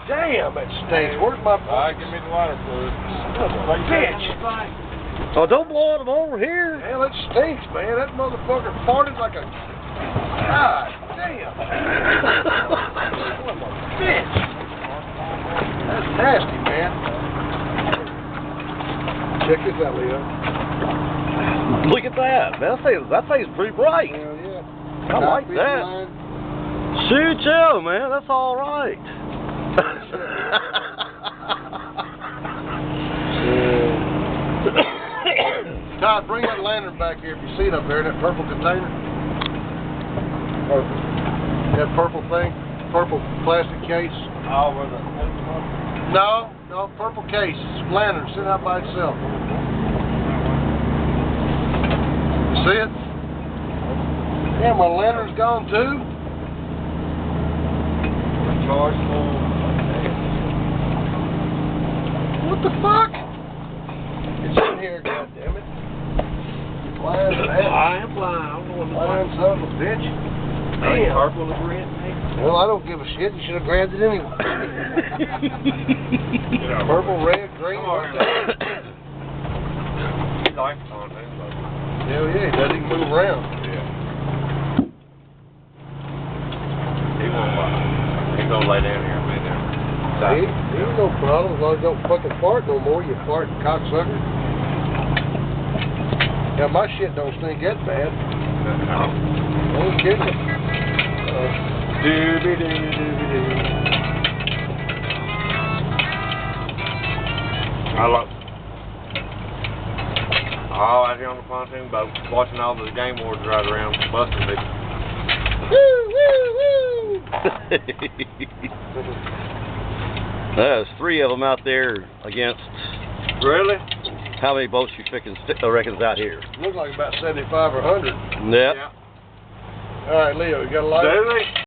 damn, it stinks. Where's my... Alright, give me the water fluid. Bitch. Oh, don't blow them over here. Hell, it stinks, man. That motherfucker farted like a... God damn. What a bitch. That's nasty, man. Check this out, Leo. Look at that. That thing's pretty bright. Hell yeah. I like that. Shoot, Joe, man. That's all right. Todd, bring that lantern back here if you see it up there in that purple container. Purple. That purple thing? Purple plastic case? Oh, with the... No, purple case. Lantern, sitting out by itself. You see it? Yeah, my lantern's gone too. What the fuck? It's in here, goddammit. Blind man. I am blind. I don't know what Blind son of a bitch. Damn. Purple is red, man. Well, I don't give a shit. You should have grabbed it anyway. Purple, red, green. He likes on it. Hell yeah, he doesn't even move around. Yeah. He won't lie. He's gonna lay down here and lay down. He ain't no problem as long as you don't fucking fart no more, you farting cocksucker. Yeah, my shit don't stink that bad. I ain't kidding. Doobie-doo-doobie-doo. I love. Oh, out here on the pontoon boat, watching all the game wardens ride around, busting people. There's 3 of them out there against. Really? How many boats you reckons out here? Looks like about 75 or 100. Yep. Yeah. All right, Leo, you got a light? Really?